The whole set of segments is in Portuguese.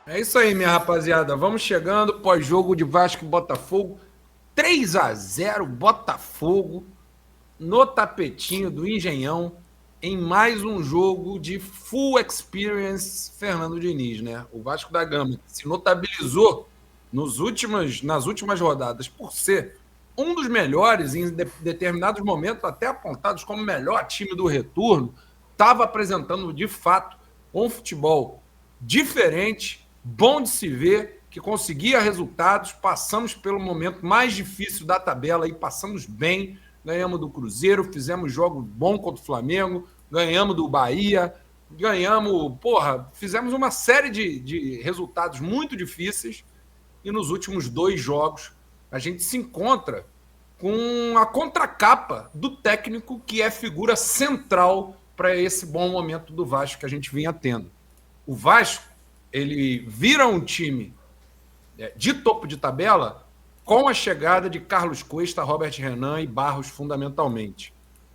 É isso aí, minha rapaziada. Vamos chegando pós-jogo de Vasco e Botafogo. 3-0 Botafogo no tapetinho do Engenhão em mais um jogo de full experience Fernando Diniz, né? O Vasco da Gama se notabilizou nas últimas rodadas por ser um dos melhores em determinados momentos, até apontados como o melhor time do retorno, estava apresentando de fato um futebol diferente, bom de se ver, que conseguia resultados. Passamos pelo momento mais difícil da tabela e passamos bem. Ganhamos do Cruzeiro, fizemos jogo bom contra o Flamengo, ganhamos do Bahia, fizemos uma série de resultados muito difíceis. E nos últimos 2 jogos a gente se encontra com a contracapa do técnico que é figura central para esse bom momento do Vasco que a gente vinha tendo. O Vasco, ele vira um time de topo de tabela com a chegada de Carlos Cuesta, Robert Renan e Barros fundamentalmente.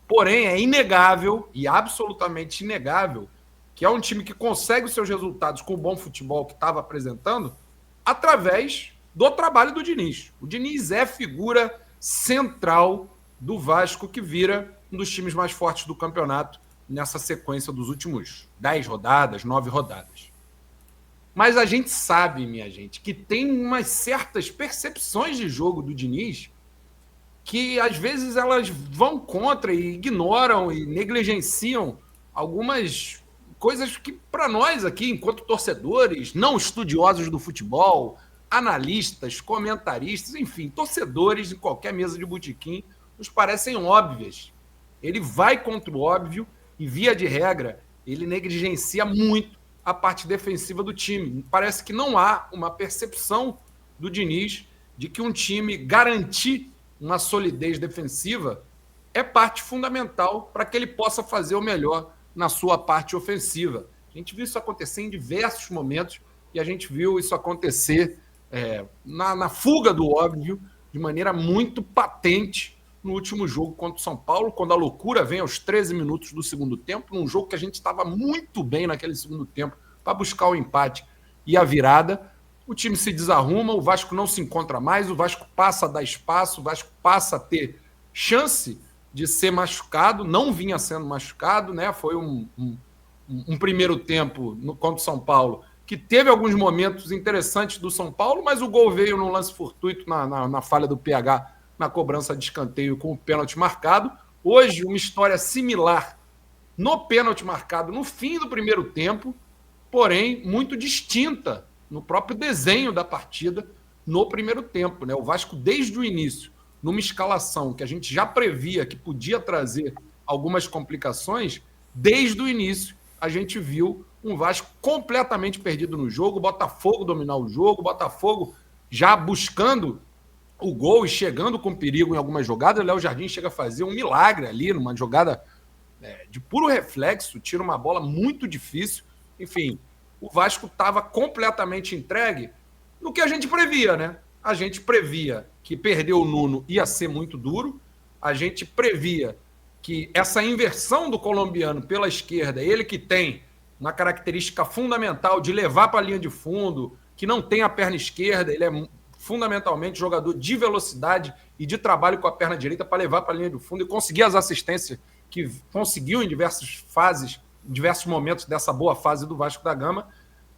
Porém, é inegável e absolutamente inegável que é um time que consegue os seus resultados com o bom futebol que estava apresentando através do trabalho do Diniz. O Diniz é figura central do Vasco, que vira um dos times mais fortes do campeonato nessa sequência dos últimos 10 rodadas, 9 rodadas. Mas a gente sabe, minha gente, que tem umas certas percepções de jogo do Diniz que às vezes elas vão contra e ignoram e negligenciam algumas coisas que, para nós aqui, enquanto torcedores, não estudiosos do futebol, analistas, comentaristas, enfim, torcedores em qualquer mesa de botequim, nos parecem óbvias. Ele vai contra o óbvio e, via de regra, ele negligencia muito a parte defensiva do time. Parece que não há uma percepção do Diniz de que um time garantir uma solidez defensiva é parte fundamental para que ele possa fazer o melhor na sua parte ofensiva. A gente viu isso acontecer em diversos momentos e a gente viu isso acontecer na fuga do óbvio de maneira muito patente no último jogo contra o São Paulo, quando a loucura vem aos 13 minutos do segundo tempo, num jogo que a gente estava muito bem naquele segundo tempo para buscar o empate e a virada. O time se desarruma, o Vasco não se encontra mais, o Vasco passa a dar espaço, o Vasco passa a ter chance de ser machucado, não vinha sendo machucado, né? Foi um primeiro tempo contra o São Paulo que teve alguns momentos interessantes do São Paulo, mas o gol veio num lance fortuito na falha do PH na cobrança de escanteio com o pênalti marcado. Hoje, uma história similar no pênalti marcado no fim do primeiro tempo, porém muito distinta no próprio desenho da partida no primeiro tempo, né? O Vasco, desde o início, numa escalação que a gente já previa que podia trazer algumas complicações, desde o início a gente viu um Vasco completamente perdido no jogo, o Botafogo dominar o jogo, o Botafogo já buscando o gol e chegando com perigo em algumas jogadas. O Léo Jardim chega a fazer um milagre ali, numa jogada de puro reflexo, tira uma bola muito difícil. Enfim, o Vasco estava completamente entregue no que a gente previa, né? A gente previa que perder o Nuno ia ser muito duro, a gente previa que essa inversão do colombiano pela esquerda, ele que tem uma característica fundamental de levar para a linha de fundo, que não tem a perna esquerda, ele é fundamentalmente jogador de velocidade e de trabalho com a perna direita para levar para a linha de fundo e conseguir as assistências que conseguiu em diversas fases, em diversos momentos dessa boa fase do Vasco da Gama.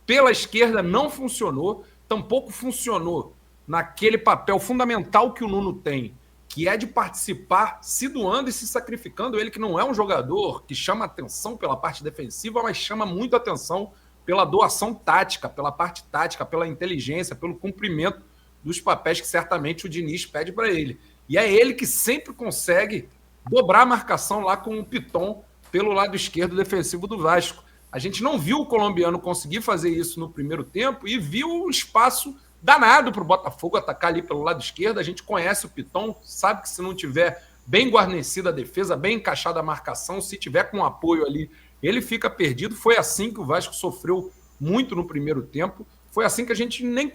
Pela esquerda não funcionou, tampouco funcionou naquele papel fundamental que o Nuno tem, que é de participar se doando e se sacrificando. Ele que não é um jogador que chama atenção pela parte defensiva, mas chama muito atenção pela doação tática, pela parte tática, pela inteligência, pelo cumprimento dos papéis que certamente o Diniz pede para ele. E é ele que sempre consegue dobrar a marcação lá com o Piton pelo lado esquerdo defensivo do Vasco. A gente não viu o colombiano conseguir fazer isso no primeiro tempo e viu um espaço danado para o Botafogo atacar ali pelo lado esquerdo. A gente conhece o Piton, sabe que se não tiver bem guarnecida a defesa, bem encaixada a marcação, se tiver com apoio ali, ele fica perdido. Foi assim que o Vasco sofreu muito no primeiro tempo. Foi assim que a gente nem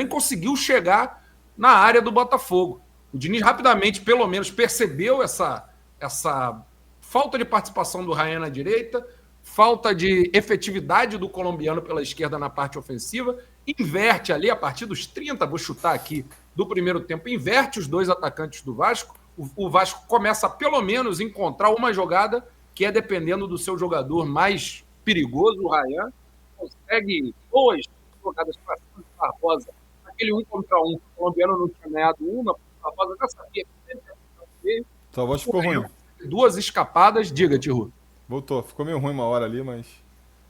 conseguiu chegar na área do Botafogo. O Diniz rapidamente, pelo menos, percebeu essa falta de participação do Rayan na direita, falta de efetividade do colombiano pela esquerda na parte ofensiva, inverte ali a partir dos 30, vou chutar aqui, do primeiro tempo, inverte os dois atacantes do Vasco, o Vasco começa a pelo menos encontrar uma jogada que é dependendo do seu jogador mais perigoso, o Ryan, consegue boas jogadas para cima do Barbosa, aquele 1 contra 1, o colombiano não tinha ganhado uma, o Barbosa já sabia que ele ia. Sua voz ficou ruim. Duas escapadas, diga, Tiru. Voltou. Ficou meio ruim uma hora ali, mas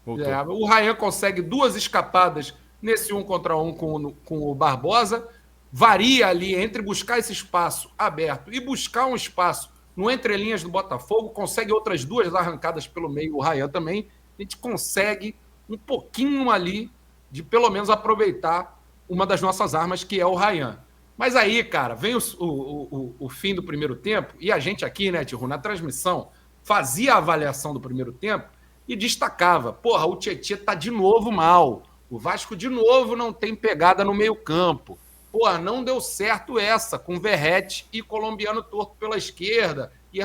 voltou. O Ryan consegue duas escapadas nesse 1 contra 1 com o Barbosa, varia ali entre buscar esse espaço aberto e buscar um espaço no entrelinhas do Botafogo, consegue outras duas arrancadas pelo meio, o Ryan também, a gente consegue um pouquinho ali de pelo menos aproveitar uma das nossas armas, que é o Ryan. Mas aí, cara, vem o fim do primeiro tempo e a gente aqui, né, Tiru, na transmissão, fazia a avaliação do primeiro tempo e destacava, porra, o Tietê tá de novo mal, o Vasco de novo não tem pegada no meio campo, porra, não deu certo essa, com Verrete e colombiano torto pela esquerda, e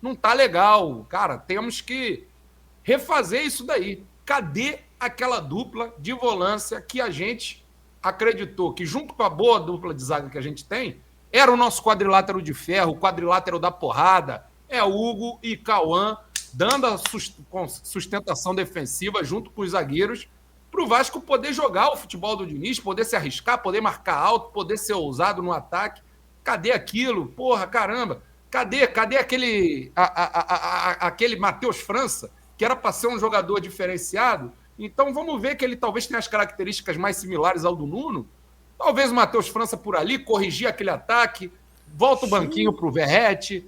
não tá legal, cara, temos que refazer isso daí. Cadê aquela dupla de volância que a gente acreditou que, junto com a boa dupla de zaga que a gente tem, era o nosso quadrilátero de ferro, o quadrilátero da porrada, é Hugo e Cauã, dando a sustentação defensiva junto com os zagueiros, para o Vasco poder jogar o futebol do Diniz, poder se arriscar, poder marcar alto, poder ser ousado no ataque. Cadê aquilo? Porra, caramba. Cadê aquele Matheus França, que era para ser um jogador diferenciado? Então vamos ver que ele talvez tenha as características mais similares ao do Nuno. Talvez o Matheus França por ali, corrigir aquele ataque, volta o banquinho para o Verrete.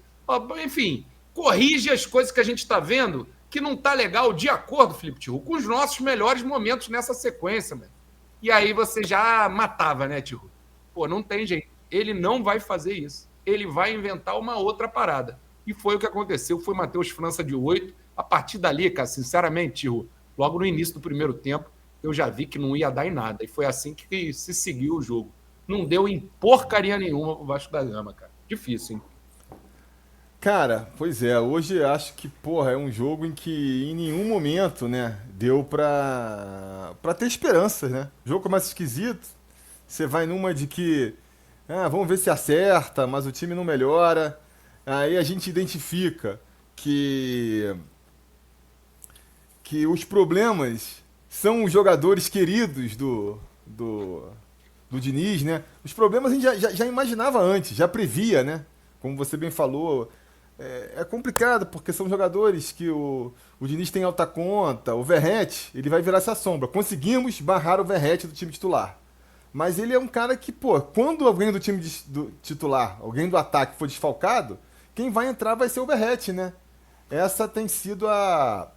Enfim, corrige as coisas que a gente está vendo que não tá legal, de acordo, Felipe Tiru, com os nossos melhores momentos nessa sequência, mano. E aí você já matava, né, Tiru? Pô, não tem jeito. Ele não vai fazer isso. Ele vai inventar uma outra parada. E foi o que aconteceu. Foi Matheus França de 8. A partir dali, cara, sinceramente, Tiru, logo no início do primeiro tempo, eu já vi que não ia dar em nada. E foi assim que se seguiu o jogo. Não deu em porcaria nenhuma pro Vasco da Gama, cara. Difícil, hein? Cara, pois é, hoje acho que, porra, é um jogo em que em nenhum momento, né, deu pra ter esperanças, né? O jogo começa esquisito, você vai numa de que, vamos ver se acerta, mas o time não melhora. Aí a gente identifica que, que os problemas são os jogadores queridos do Diniz, né? Os problemas a gente já imaginava antes, já previa, né? Como você bem falou, é complicado, porque são jogadores que o Diniz tem alta conta. O Verrete, ele vai virar essa sombra. Conseguimos barrar o Verrete do time titular. Mas ele é um cara que, pô, quando alguém do time do titular, alguém do ataque for desfalcado, quem vai entrar vai ser o Verrete, né? Essa tem sido a...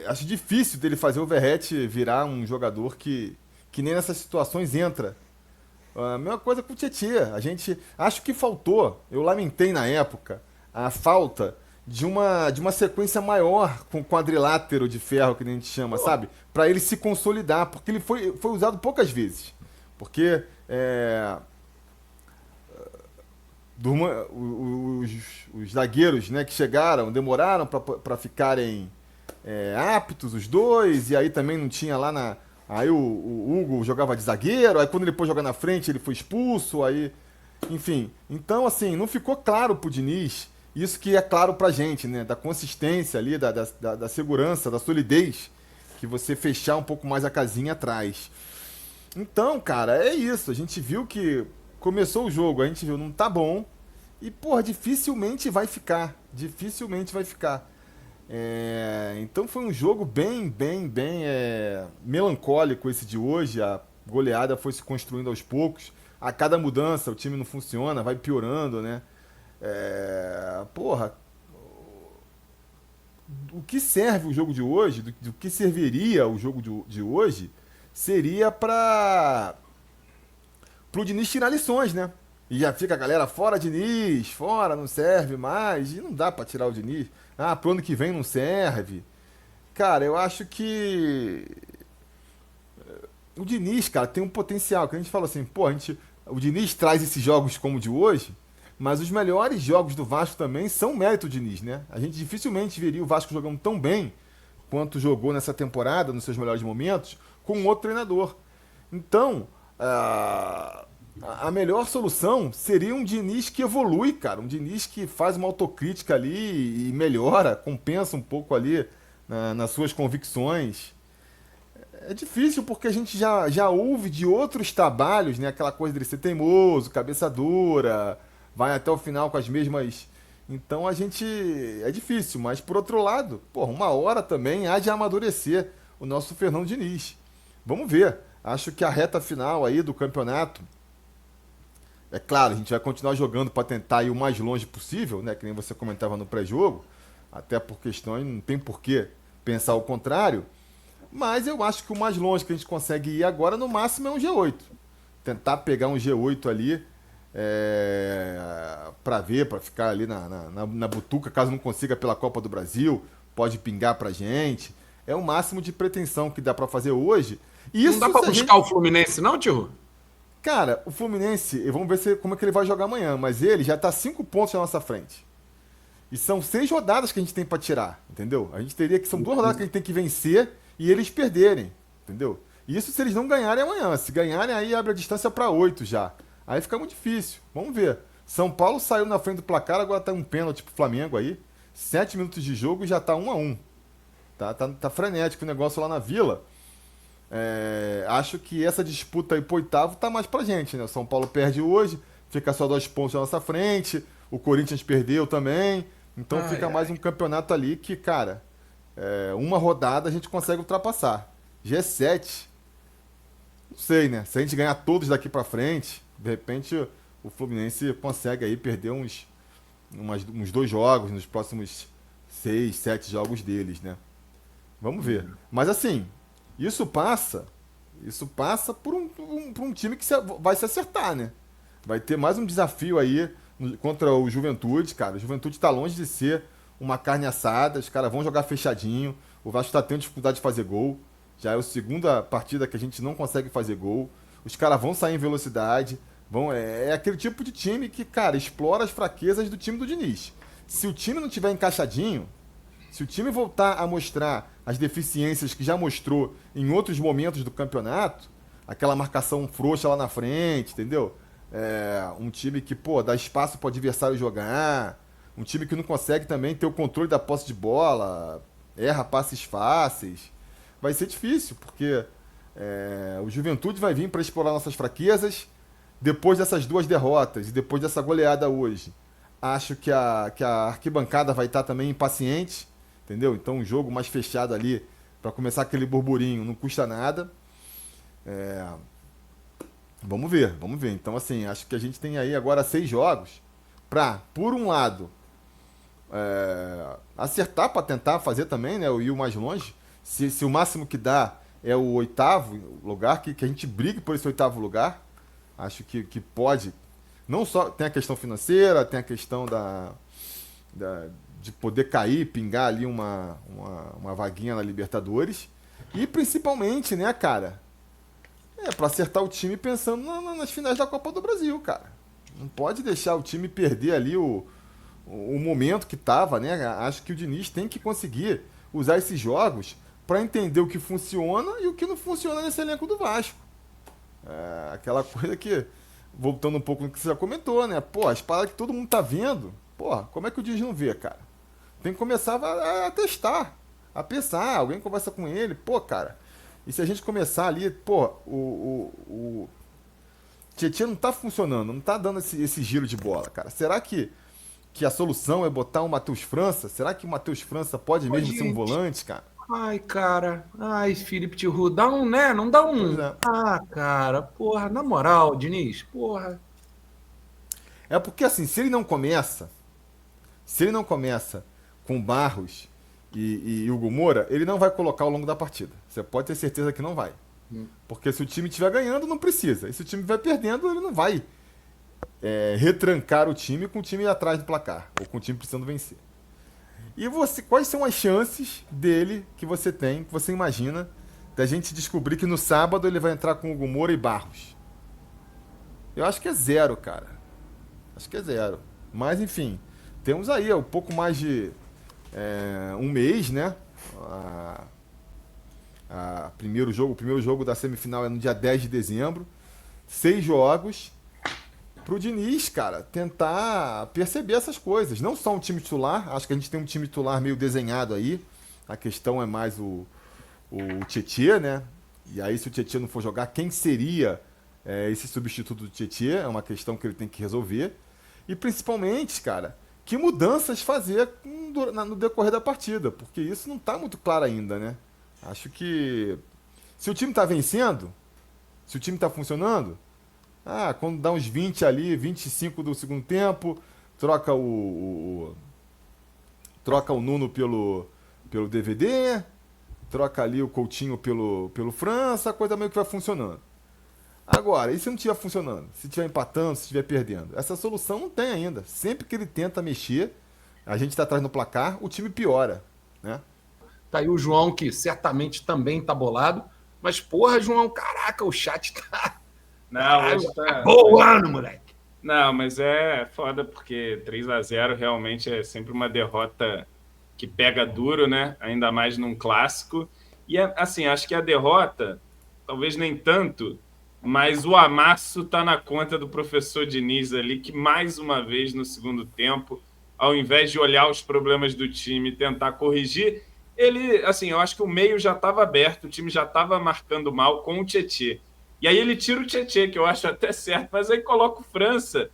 acho difícil dele fazer o Verrete virar um jogador que nem nessas situações entra. A mesma coisa com o Tietê. A gente acho que faltou, eu lamentei na época, a falta de uma sequência maior com o quadrilátero de ferro que a gente chama, sabe? Pra ele se consolidar, porque ele foi usado poucas vezes. Porque os zagueiros, né, que chegaram, demoraram pra ficarem aptos, os dois, e aí também não tinha lá na. Aí o Hugo jogava de zagueiro, aí quando ele pôs jogar na frente ele foi expulso, aí. Enfim. Então, assim, não ficou claro pro Diniz isso que é claro pra gente, né? Da consistência ali, da segurança, da solidez, que você fechar um pouco mais a casinha atrás. Então, cara, é isso. A gente viu que começou o jogo, a gente viu, não tá bom. E, porra, dificilmente vai ficar. Dificilmente vai ficar. Então foi um jogo bem melancólico esse de hoje. A goleada foi se construindo aos poucos. A cada mudança o time não funciona, vai piorando, né? Porra, o que serve o jogo de hoje, do que serviria o jogo de hoje, seria para pro Diniz tirar lições, né? E já fica a galera fora Diniz, fora, não serve mais, e não dá pra tirar o Diniz. Pro ano que vem não serve. Cara, eu acho que o Diniz, cara, tem um potencial, que a gente fala assim, pô, o Diniz traz esses jogos como o de hoje Mas os melhores jogos do Vasco também são mérito de Diniz, né? A gente dificilmente veria o Vasco jogando tão bem quanto jogou nessa temporada, nos seus melhores momentos, com um outro treinador. Então, a melhor solução seria um Diniz que evolui, cara. Um Diniz que faz uma autocrítica ali e melhora, compensa um pouco ali nas suas convicções. É difícil porque a gente já ouve de outros trabalhos, né? Aquela coisa dele ser teimoso, cabeça dura, vai até o final com as mesmas. Então a gente. É difícil, mas por outro lado, porra, uma hora também há de amadurecer o nosso Fernando Diniz. Vamos ver. Acho que a reta final aí do campeonato. É claro, a gente vai continuar jogando para tentar ir o mais longe possível, né? Que nem você comentava no pré-jogo. Até por questões, não tem por que pensar o contrário. Mas eu acho que o mais longe que a gente consegue ir agora, no máximo, é um G8. Tentar pegar um G8 ali para ver, para ficar ali na butuca, caso não consiga pela Copa do Brasil, pode pingar pra gente. É o máximo de pretensão que dá para fazer hoje. Não dá para buscar o Fluminense, não, tio? Cara, o Fluminense, vamos ver como é que ele vai jogar amanhã, mas ele já tá 5 pontos na nossa frente. E são 6 rodadas que a gente tem para tirar, entendeu? A gente teria que. São 2 rodadas que a gente tem que vencer e eles perderem, entendeu? Isso se eles não ganharem amanhã. Se ganharem, aí abre a distância para 8 já. Aí fica muito difícil. Vamos ver. São Paulo saiu na frente do placar, agora tá um pênalti pro Flamengo aí. 7 minutos de jogo e já tá 1-1. Tá frenético o negócio lá na Vila. Acho que essa disputa aí pro oitavo tá mais pra gente, né? O São Paulo perde hoje, fica só 2 pontos na nossa frente. O Corinthians perdeu também. Então fica mais um campeonato ali que, cara, uma rodada a gente consegue ultrapassar. G7, não sei, né? Se a gente ganhar todos daqui pra frente, de repente o Fluminense consegue aí perder uns 2 jogos nos próximos 6, 7 jogos deles, né? Vamos ver. Mas assim, isso passa por um time que vai se acertar, né? Vai ter mais um desafio aí contra o Juventude, cara. O Juventude tá longe de ser uma carne assada, os caras vão jogar fechadinho. O Vasco tá tendo dificuldade de fazer gol. Já é a segunda partida que a gente não consegue fazer gol. Os caras vão sair em velocidade. É aquele tipo de time que, cara, explora as fraquezas do time do Diniz. Se o time não tiver encaixadinho, se o time voltar a mostrar as deficiências que já mostrou em outros momentos do campeonato, aquela marcação frouxa lá na frente, entendeu? Um time que, dá espaço para o adversário jogar, um time que não consegue também ter o controle da posse de bola, erra passes fáceis. Vai ser difícil, porque o Juventude vai vir para explorar nossas fraquezas. Depois dessas 2 derrotas e depois dessa goleada hoje, acho que a arquibancada vai estar também impaciente, entendeu? Então um jogo mais fechado ali, para começar aquele burburinho, não custa nada. Vamos ver. Então, assim, acho que a gente tem aí agora 6 jogos para, por um lado, acertar para tentar fazer também, né? O ir mais longe. Se o máximo que dá é o 8º lugar, que a gente brigue por esse 8º lugar. Acho que pode. Não só tem a questão financeira, tem a questão de poder cair, pingar ali uma vaguinha na Libertadores. E principalmente, né, cara? Pra acertar o time pensando nas finais da Copa do Brasil, cara. Não pode deixar o time perder ali o momento que tava, né? Acho que o Diniz tem que conseguir usar esses jogos para entender o que funciona e o que não funciona nesse elenco do Vasco. Aquela coisa que, voltando um pouco no que você já comentou, né? As paradas que todo mundo tá vendo, como é que o Diniz não vê, cara? Tem que começar a testar, a pensar, alguém conversa com ele, cara. E se a gente começar ali, o Tietchan não tá funcionando, não tá dando esse giro de bola, cara. Será que a solução é botar o Matheus França? Será que o Matheus França pode mesmo ser um volante, cara? Ai, cara. Ai, Felipe Tiru, dá um, né? Não dá um. Cara, porra, na moral, Diniz, porra. É porque assim, se ele não começa com Barros e Hugo Moura, ele não vai colocar ao longo da partida. Você pode ter certeza que não vai. Porque se o time estiver ganhando, não precisa. E se o time estiver perdendo, ele não vai retrancar o time com o time atrás do placar. Ou com o time precisando vencer. E quais são as chances dele que você tem, que você imagina, da gente descobrir que no sábado ele vai entrar com Hugo Moura e Barros? Eu acho que é 0, cara. Acho que é 0. Mas, enfim, temos aí um pouco mais de um mês, né? A, o primeiro jogo da semifinal é no dia 10 de dezembro. 6 jogos pro Diniz, cara, tentar perceber essas coisas. Não só um time titular, acho que a gente tem um time titular meio desenhado aí. A questão é mais o Tietê, né? E aí, se o Tietê não for jogar, quem seria esse substituto do Tietê? É uma questão que ele tem que resolver. E principalmente, cara, que mudanças fazer no decorrer da partida, porque isso não tá muito claro ainda, né? Acho que se o time tá vencendo, se o time tá funcionando, quando dá uns 20 ali, 25 do segundo tempo, troca troca o Nuno pelo DVD, troca ali o Coutinho pelo França, a coisa meio que vai funcionando. Agora, e se não estiver funcionando? Se estiver empatando, se estiver perdendo? Essa solução não tem ainda. Sempre que ele tenta mexer, a gente está atrás no placar, o time piora, né? Tá aí o João, que certamente também tá bolado. Mas, porra, João, caraca, o chat tá. Não, hoje tá boando, moleque. Não, mas é foda porque 3-0 realmente é sempre uma derrota que pega duro, né? Ainda mais num clássico. E, assim, acho que a derrota, talvez nem tanto, mas o amasso tá na conta do professor Diniz ali, que mais uma vez no segundo tempo, ao invés de olhar os problemas do time e tentar corrigir, ele, assim, eu acho que o meio já estava aberto, o time já estava marcando mal com o Tietê. E aí ele tira o Tietê, que eu acho até certo, mas aí coloca o França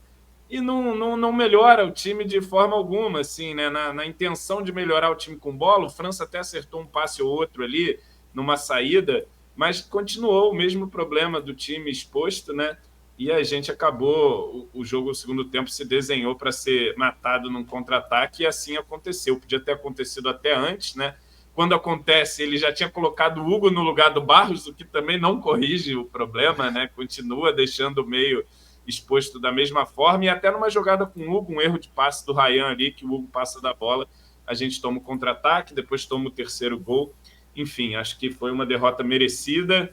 e não melhora o time de forma alguma, assim, né? Na intenção de melhorar o time com bola, o França até acertou um passe ou outro ali numa saída, mas continuou o mesmo problema do time exposto, né? E a gente acabou, o jogo, o segundo tempo, se desenhou para ser matado num contra-ataque e assim aconteceu. Podia ter acontecido até antes, né? Quando acontece, ele já tinha colocado o Hugo no lugar do Barros, o que também não corrige o problema, né? Continua deixando o meio exposto da mesma forma, e até numa jogada com o Hugo, um erro de passe do Ryan ali, que o Hugo passa da bola, a gente toma o contra-ataque, depois toma o terceiro gol. Enfim, acho que foi uma derrota merecida.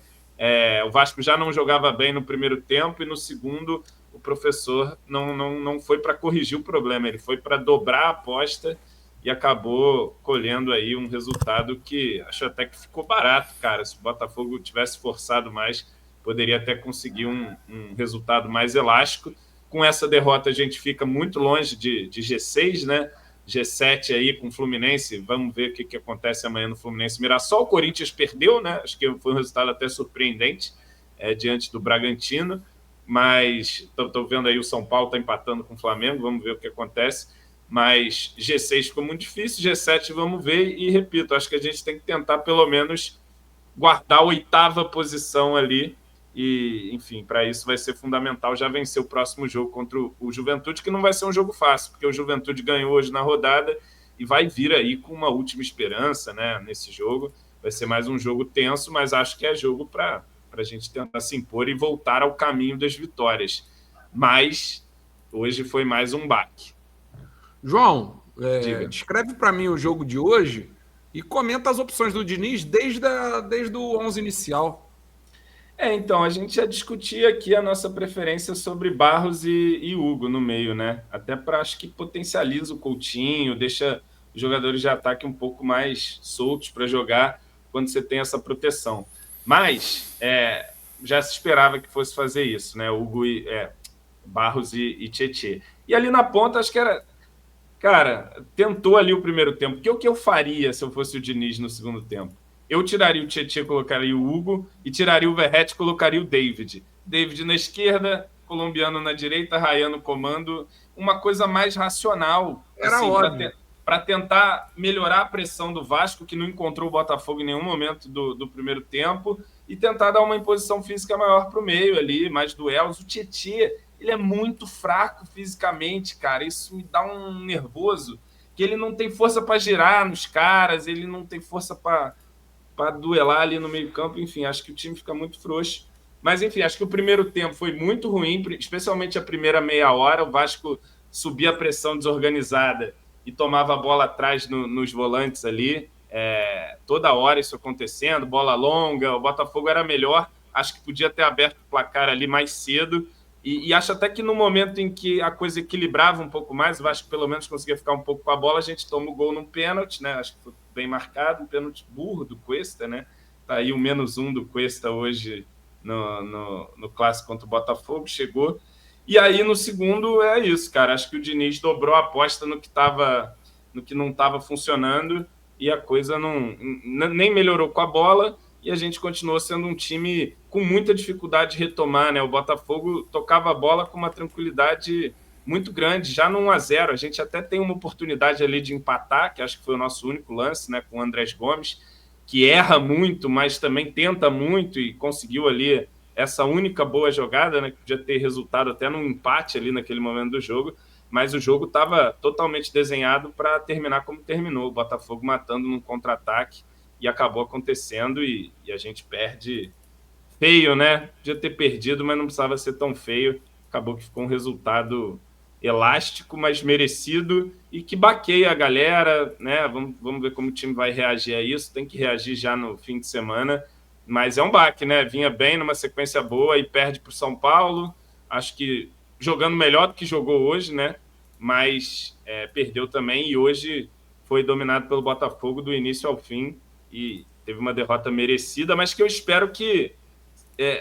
O Vasco já não jogava bem no primeiro tempo, e no segundo o professor não foi para corrigir o problema, ele foi para dobrar a aposta e acabou colhendo aí um resultado que acho até que ficou barato, cara. Se o Botafogo tivesse forçado mais, poderia até conseguir um resultado mais elástico. Com essa derrota, a gente fica muito longe de G6, né? G7 aí com o Fluminense. Vamos ver o que acontece amanhã no Fluminense Mirassol. O Corinthians perdeu, né? Acho que foi um resultado até surpreendente diante do Bragantino. Mas estou vendo aí o São Paulo está empatando com o Flamengo. Vamos ver o que acontece. Mas G6 ficou muito difícil. G7 vamos ver. E repito, acho que a gente tem que tentar pelo menos guardar a 8ª posição ali. E, enfim, para isso vai ser fundamental já vencer o próximo jogo contra o Juventude, que não vai ser um jogo fácil, porque o Juventude ganhou hoje na rodada e vai vir aí com uma última esperança, né, nesse jogo. Vai ser mais um jogo tenso, mas acho que é jogo para a gente tentar se impor e voltar ao caminho das vitórias. Mas hoje foi mais um baque. João, descreve para mim o jogo de hoje e comenta as opções do Diniz desde o 11 inicial. Então, a gente já discutia aqui a nossa preferência sobre Barros e Hugo no meio, né? Até para, acho que potencializa o Coutinho, deixa os jogadores de ataque um pouco mais soltos para jogar quando você tem essa proteção. Mas já se esperava que fosse fazer isso, né? Hugo Barros e Tietê. E ali na ponta, acho que era... Cara, tentou ali o primeiro tempo. Porque o que eu faria se eu fosse o Diniz no segundo tempo? Eu tiraria o Tietê, colocaria o Hugo, e tiraria o Verratti, colocaria o David. David na esquerda, colombiano na direita, Ryan no comando. Uma coisa mais racional. Era assim, óbvio. Para tentar melhorar a pressão do Vasco, que não encontrou o Botafogo em nenhum momento do primeiro tempo, e tentar dar uma imposição física maior para o meio ali, mais duelos. O Tietê, ele é muito fraco fisicamente, cara. Isso me dá um nervoso, que ele não tem força para girar nos caras, ele não tem força para duelar ali no meio campo. Enfim, acho que o time fica muito frouxo. Mas, enfim, acho que o primeiro tempo foi muito ruim, especialmente a primeira meia hora. O Vasco subia a pressão desorganizada e tomava a bola atrás nos volantes ali. Toda hora isso acontecendo, bola longa. O Botafogo era melhor. Acho que podia ter aberto o placar ali mais cedo E acho até que no momento em que a coisa equilibrava um pouco mais, o Vasco pelo menos conseguia ficar um pouco com a bola, a gente toma o gol num pênalti, né? Acho que foi bem marcado, um pênalti burro do Cuesta, né? Tá aí o -1 do Cuesta hoje no clássico contra o Botafogo, chegou. E aí no segundo é isso, cara. Acho que o Diniz dobrou a aposta no que não estava funcionando e a coisa nem melhorou com a bola. E a gente continuou sendo um time com muita dificuldade de retomar, né? O Botafogo tocava a bola com uma tranquilidade muito grande, já no 1-0. A gente até tem uma oportunidade ali de empatar, que acho que foi o nosso único lance, né? Com o Andrés Gomes, que erra muito, mas também tenta muito e conseguiu ali essa única boa jogada, né? Que podia ter resultado até num empate ali naquele momento do jogo, mas o jogo estava totalmente desenhado para terminar como terminou, o Botafogo matando num contra-ataque, e acabou acontecendo e a gente perde feio, né? Podia ter perdido, mas não precisava ser tão feio. Acabou que ficou um resultado elástico, mas merecido e que baqueia a galera, né? Vamos ver como o time vai reagir a isso. Tem que reagir já no fim de semana, mas é um baque, né? Vinha bem numa sequência boa e perde para o São Paulo. Acho que jogando melhor do que jogou hoje, né? Mas perdeu também e hoje foi dominado pelo Botafogo do início ao fim. E teve uma derrota merecida, mas que eu espero que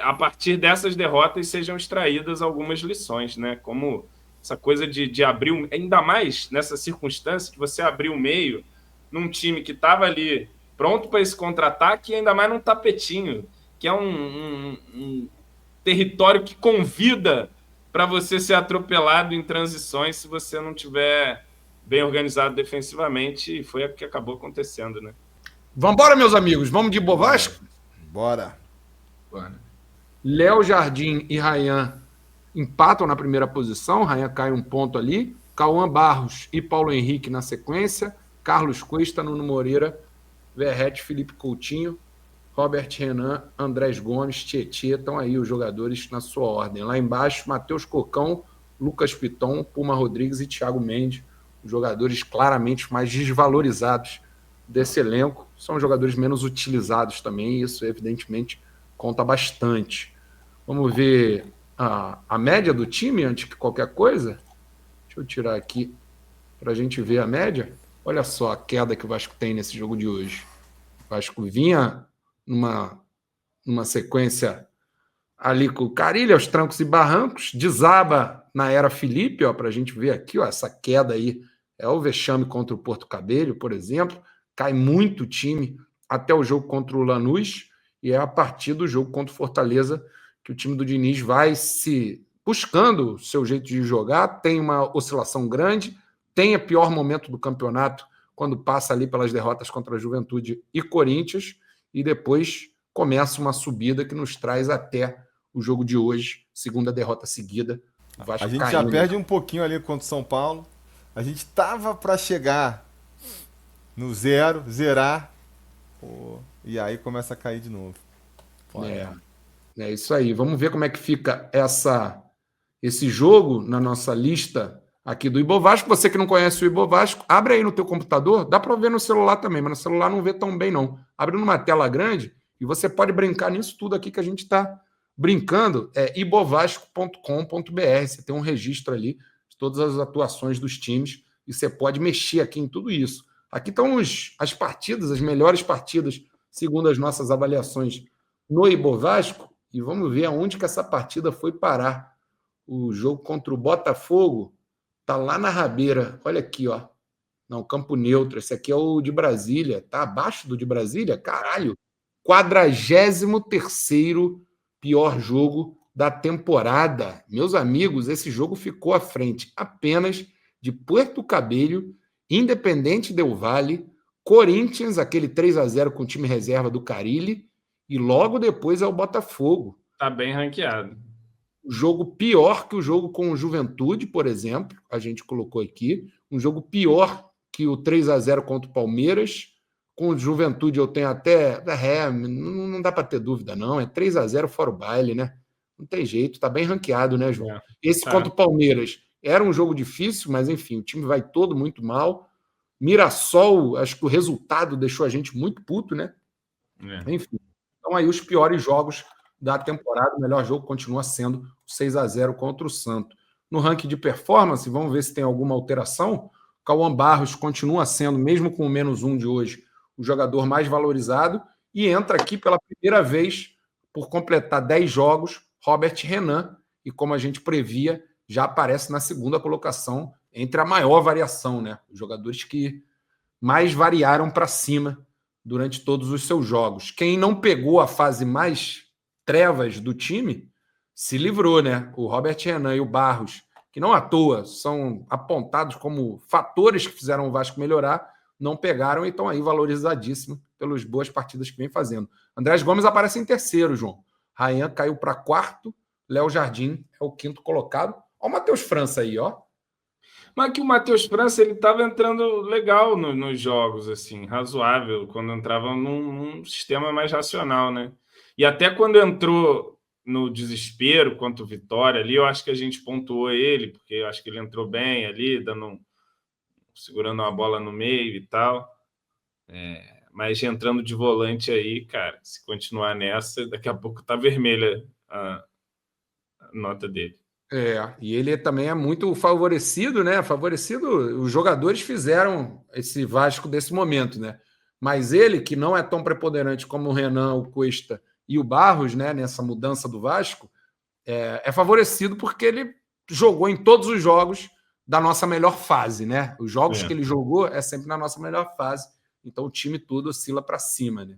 a partir dessas derrotas sejam extraídas algumas lições, né? Como essa coisa de abrir, ainda mais nessa circunstância de você abrir o meio num time que estava ali pronto para esse contra-ataque e ainda mais num tapetinho, que é um território que convida para você ser atropelado em transições se você não tiver bem organizado defensivamente, e foi o que acabou acontecendo, né? Vambora, meus amigos. Vamos de Bovasco? Bora. Léo Jardim e Rayan empatam na primeira posição. Rayan cai um ponto ali. Cauã Barros e Paulo Henrique na sequência. Carlos Cuesta, Nuno Moreira, Verrete, Felipe Coutinho, Robert Renan, Andrés Gomes, Tietê. Estão aí os jogadores na sua ordem. Lá embaixo, Matheus Cocão, Lucas Piton, Puma Rodrigues e Thiago Mendes. Os jogadores claramente mais desvalorizados desse elenco. São jogadores menos utilizados também, e isso evidentemente conta bastante. Vamos ver a média do time antes que qualquer coisa? Deixa eu tirar aqui para a gente ver a média. Olha só a queda que o Vasco tem nesse jogo de hoje. O Vasco vinha numa sequência ali com o Carille, aos trancos e barrancos, desaba na era Felipe, para a gente ver aqui, essa queda aí é o vexame contra o Porto Cabello, por exemplo. Cai muito o time até o jogo contra o Lanús, e é a partir do jogo contra o Fortaleza que o time do Diniz vai se buscando o seu jeito de jogar. Tem uma oscilação grande, tem o pior momento do campeonato quando passa ali pelas derrotas contra a Juventude e Corinthians, e depois começa uma subida que nos traz até o jogo de hoje, segunda derrota seguida. O Vasco a gente caindo. já perde um pouquinho ali contra o São Paulo. A gente tava para chegar no zerar, e aí começa a cair de novo. É isso aí. Vamos ver como é que fica esse jogo na nossa lista aqui do Ibovasco. Você que não conhece o Ibovasco, abre aí no teu computador. Dá para ver no celular também, mas no celular não vê tão bem, não. Abre numa tela grande e você pode brincar nisso tudo aqui que a gente está brincando. É ibovasco.com.br. Você tem um registro ali de todas as atuações dos times e você pode mexer aqui em tudo isso. Aqui estão as partidas, as melhores partidas, segundo as nossas avaliações no Ibovasco, e vamos ver aonde que essa partida foi parar. O jogo contra o Botafogo está lá na rabeira. Olha aqui, ó. Não, campo neutro. Esse aqui é o de Brasília. Está abaixo do de Brasília? Caralho. 43º pior jogo da temporada. Meus amigos, esse jogo ficou à frente apenas de Porto Cabello, Independente Del Valle, Corinthians, aquele 3-0 com o time reserva do Carille, e logo depois é o Botafogo. Tá bem ranqueado. O jogo pior que o jogo com o Juventude, por exemplo, a gente colocou aqui. Um jogo pior que o 3-0 contra o Palmeiras. Com o Juventude eu tenho até... não dá para ter dúvida, não. É 3-0 fora o baile, né? Não tem jeito, tá bem ranqueado, né, João? Esse contra o Palmeiras era um jogo difícil, mas enfim, o time vai todo muito mal. Mirassol, acho que o resultado deixou a gente muito puto, né? Enfim, então aí os piores jogos da temporada. O melhor jogo continua sendo o 6-0 contra o Santos. No ranking de performance, vamos ver se tem alguma alteração. Cauã Barros continua sendo, mesmo com o -1 de hoje, o jogador mais valorizado. E entra aqui pela primeira vez, por completar 10 jogos, Robert Renan. E como a gente previa, já aparece na segunda colocação, entre a maior variação, né? Os jogadores que mais variaram para cima durante todos os seus jogos. Quem não pegou a fase mais trevas do time se livrou, né? O Robert Renan e o Barros, que não à toa são apontados como fatores que fizeram o Vasco melhorar, não pegaram e estão aí valorizadíssimos pelas boas partidas que vem fazendo. Andrés Gomes aparece em terceiro, João. Rayan caiu para quarto, Léo Jardim é o quinto colocado. Olha o Matheus França aí, ó. Mas que o Matheus França, ele estava entrando legal nos jogos, assim, razoável, quando entrava num sistema mais racional, né? E até quando entrou no desespero contra o Vitória ali, eu acho que a gente pontuou ele, porque eu acho que ele entrou bem ali, segurando uma bola no meio e tal. Mas entrando de volante aí, cara, se continuar nessa, daqui a pouco tá vermelha a nota dele. E ele também é muito favorecido, né? Favorecido, os jogadores fizeram esse Vasco desse momento, né? Mas ele, que não é tão preponderante como o Renan, o Cuesta e o Barros, né? Nessa mudança do Vasco, é favorecido porque ele jogou em todos os jogos da nossa melhor fase, né? Os jogos que ele jogou é sempre na nossa melhor fase, então o time todo oscila para cima, né?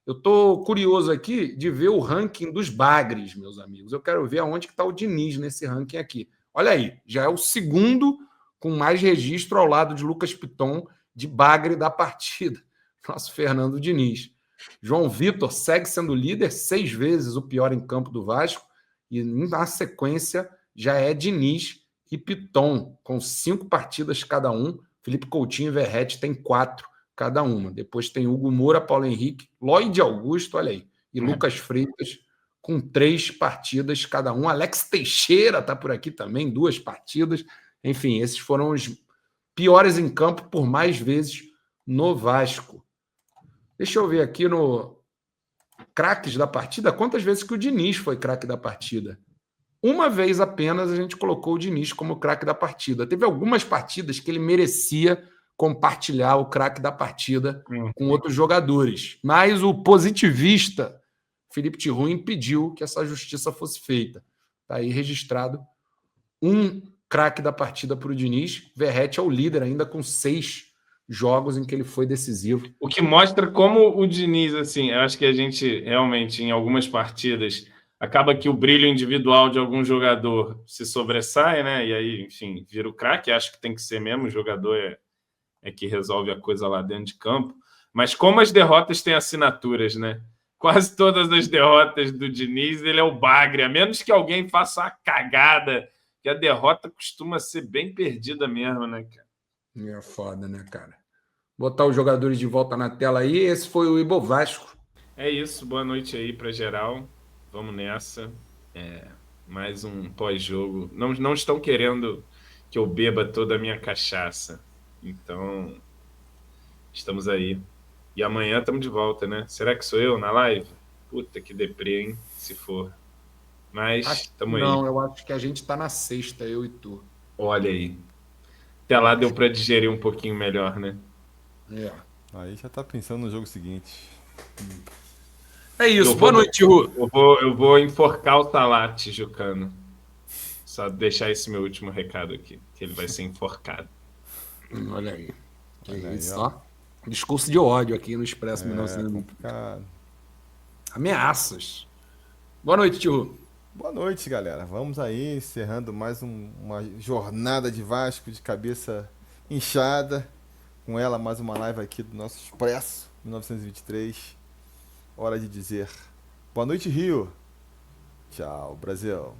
Eu estou curioso aqui de ver o ranking dos bagres, meus amigos. Eu quero ver aonde que está o Diniz nesse ranking aqui. Olha aí, já é o segundo com mais registro ao lado de Lucas Piton de bagre da partida. Nosso Fernando Diniz. João Vitor segue sendo líder, 6 vezes o pior em campo do Vasco. E na sequência já é Diniz e Piton, com 5 partidas cada um. Felipe Coutinho e Verratti tem 4 cada uma. Depois tem Hugo Moura, Paulo Henrique, Lloyd Augusto, olha aí, e Lucas Freitas com 3 partidas cada um. Alex Teixeira está por aqui também, 2 partidas. Enfim, esses foram os piores em campo por mais vezes no Vasco. Deixa eu ver aqui no craques da partida, quantas vezes que o Diniz foi craque da partida. Uma vez apenas a gente colocou o Diniz como craque da partida. Teve algumas partidas que ele merecia compartilhar o craque da partida com outros jogadores. Mas o positivista Felipe Tiru impediu que essa justiça fosse feita. Está aí registrado um craque da partida para o Diniz. Verratti é o líder ainda com 6 jogos em que ele foi decisivo. O que mostra como o Diniz, assim, eu acho que a gente realmente, em algumas partidas, acaba que o brilho individual de algum jogador se sobressai, né? E aí, enfim, vira o craque. Acho que tem que ser mesmo, o jogador é que resolve a coisa lá dentro de campo. Mas como as derrotas têm assinaturas, né? Quase todas as derrotas do Diniz, ele é o bagre, a menos que alguém faça uma cagada, que a derrota costuma ser bem perdida mesmo, né, cara? É foda, né, cara? Botar os jogadores de volta na tela aí. Esse foi o Ibo Vasco. É isso, boa noite aí para geral. Vamos nessa. Mais um pós-jogo. Não estão querendo que eu beba toda a minha cachaça. Então, estamos aí. E amanhã estamos de volta, né? Será que sou eu na live? Puta que deprê, hein? Se for. Mas estamos aí. Não, eu acho que a gente está na sexta, eu e tu. Olha aí. Até lá deu para digerir um pouquinho melhor, né? Aí já tá pensando no jogo seguinte. É isso. Boa noite, Ru. Eu vou enforcar o Talat, Jucano. Só deixar esse meu último recado aqui, que ele vai ser enforcado. Olha aí. Isso, ó. Discurso de ódio aqui no Expresso 1900. Ameaças. Boa noite, Tio. Boa noite, galera. Vamos aí, encerrando mais uma jornada de Vasco de cabeça inchada. Com ela, mais uma live aqui do nosso Expresso 1923. Hora de dizer boa noite, Rio. Tchau, Brasil.